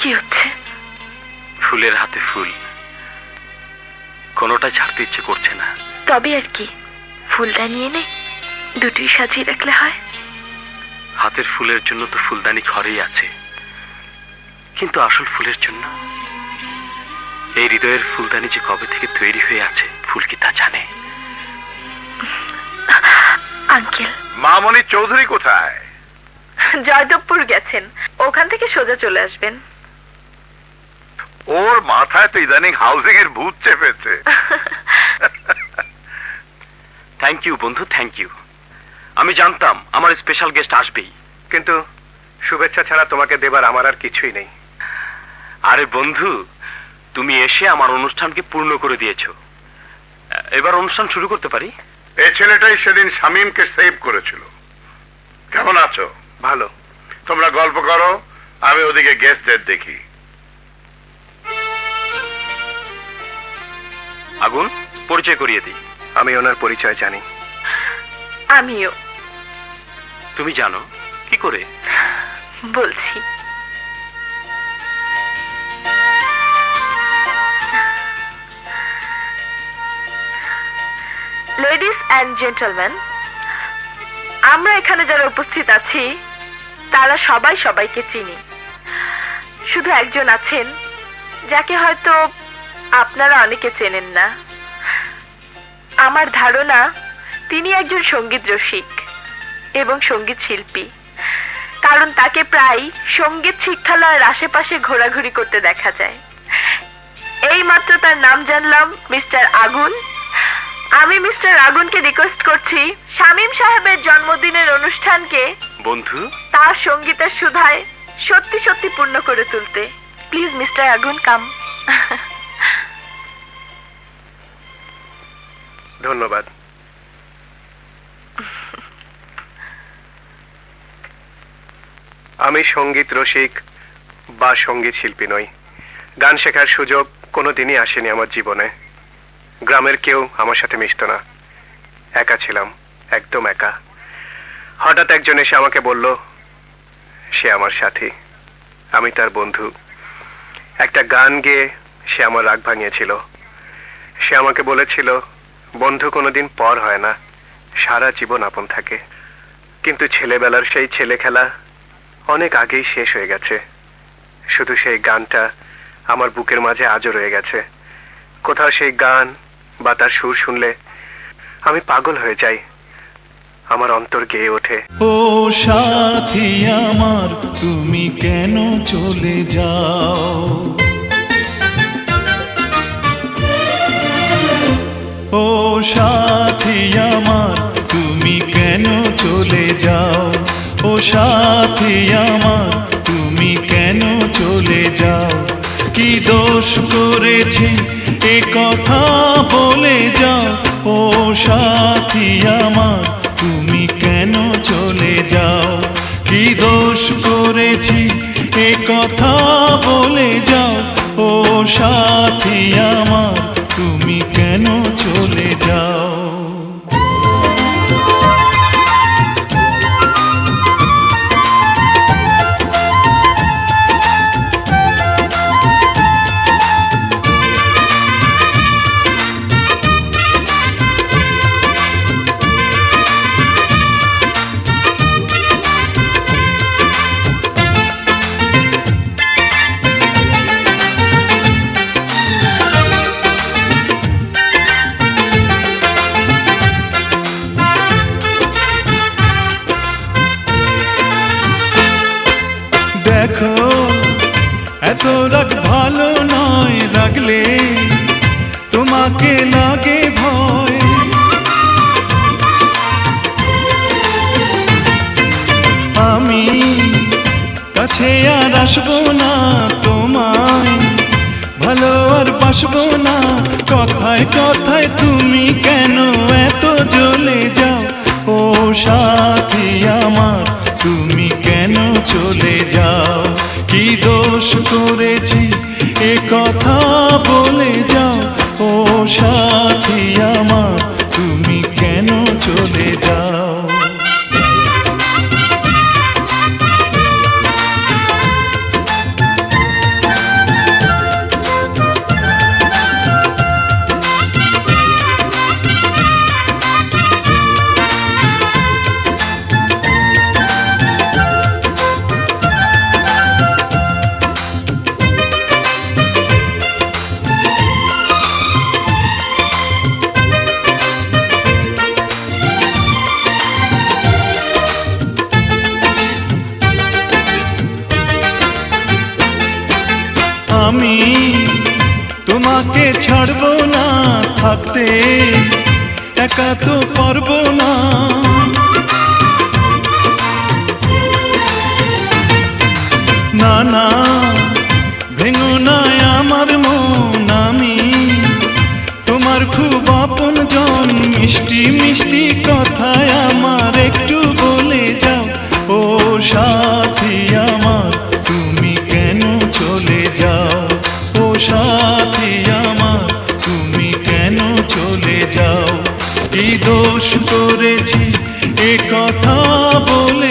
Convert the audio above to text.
কি হচ্ছে? ফুলের হাতে ফুল, কোনোটা ছাড়তে ইচ্ছে করছে না। তবে আর কি, ফুলদানি এনে দুটোই সাজিয়ে রাখলে হয়। হাতের ফুলের জন্য তো ফুলদানি ঘরেই আছে, কিন্তু আসল ফুলের জন্য এই হৃদয়ের ফুলদানি যে কবে থেকে তৈরি হয়ে আছে, ফুল কি তা জানে? আঙ্কেল, মামনি চৌধুরী কোথায়? জয়দেবপুর গেছেন, ওখান থেকে সোজা চলে আসবেন। ওর মাথায় তো ইদানিং হাউজিং এর ভূত চেপেছে। থ্যাংক ইউ বন্ধু, থ্যাংক ইউ। আমি জানতাম আমার স্পেশাল গেস্ট আসবেই, কিন্তু শুভেচ্ছা ছাড়া তোমাকে দেবার আমার আর কিছুই নেই। আরে বন্ধু, তুমি এসে আমার অনুষ্ঠানকে পূর্ণ করে দিয়েছো। এবার অনুষ্ঠান শুরু করতে পারি? এই ছেলেটাই সেদিন শামীমকে সেভ করেছিল। কেমন আছো? ভালো। তোমরা গল্প করো, আমি ওদিকে গেস্টদের দেখি। আগুন, পরিচয় করিয়ে দিই। আমি ওনার পরিচয় জানি। আমিও। তুমি জানো কি করে? বলছি। লেডিস অ্যান্ড জেন্টলম্যান, আমরা এখানে যারা উপস্থিত আছি তারা সবাই সবাইকে চিনি। শুধু একজন আছেন যাকে হয়তো আপনারা অনেকে চেনেন না। আমার ধারণা তিনি একজন সঙ্গীত রসিক এবং সঙ্গীত শিল্পী, কারণ তাকে প্রায় সঙ্গীত শিক্ষালয়ের আশেপাশে ঘোরাঘুরি করতে দেখা যায়। এই মাত্র তার নাম জানলাম, মিস্টার আগুন। আমি মিস্টার আগুনকে রিকোয়েস্ট করছি শামীম সাহেবের জন্মদিনের অনুষ্ঠানকে বন্ধু তার সঙ্গীতের সুধায় সত্যি সত্যি পূর্ণ করে তুলতে। প্লিজ মিস্টার আগুন, কাম। ধন্যবাদ। আমি সঙ্গীত রসিক বা সঙ্গীত শিল্পী নই। গান শেখার সুযোগ কোনোদিনই আসেনি আমার জীবনে। গ্রামের কেউ আমার সাথে মিশতো না, একা ছিলাম, একদম একা। হঠাৎ একজন এসে আমাকে বলল সে আমার সাথী, আমি তার বন্ধু। একটা গান গেয়ে সে আমার রাগ ভাঙিয়েছিল। সে আমাকে বলেছিল, বন্ধু কোনোদিন পর হয় না, সারা জীবন আপন থাকে। কিন্তু ছেলেবেলার সেই ছেলে খেলা অনেক আগেই শেষ হয়ে গেছে। শুধু সেই গানটা আমার বুকের মাঝে আজও রয়ে গেছে। কোথাও সেই গান বা তার সুর শুনলে আমি পাগল হয়ে যাই, আমার অন্তর গেয়ে ওঠে। ও সাথী আমার, তুমি কেন চলে যাও? ও সাথী আমার, তুমি কেন চলে যাও? ও সাথী আমার, তুমি কেন চলে যাও? কি দোষ করেছি এ কথা বলে যাও? ও সাথী আমার, তুমি কেন চলে যাও? কি দোষ করেছি এ কথা বলে যাও? ও সাথী আমার, তুমি কেন চলে যাও? দেখো এত রাগ ভালো নয়, রাগলে তোমাকে লাগে ভয়। আমি কাছে আর আসবো না, তোমায় ভালো আর বাসবো না। কথায় কথায় তুমি কেন এত জ্বলে যাও? ও সাথী আমার, তুমি কেন চলে যাও? কি দোষ করেছি এ কথা বলে যাও? ও সাথী আমার, তুমি কেন চলে যাও? আমি তোমাকে ছাড়বো না, থাকতে একা তো পারবো না। না না ভেঙো না আমার মন, আমি তোমার খুব আপন জন। মিষ্টি মিষ্টি কথায় আমার একটু বলে যাও, ও সাথী আমার তুমি কেন চলে যাও, ও সাথী আমার তুমি কেন চলে যাও। কি দোষ করেছি এ কথা বলে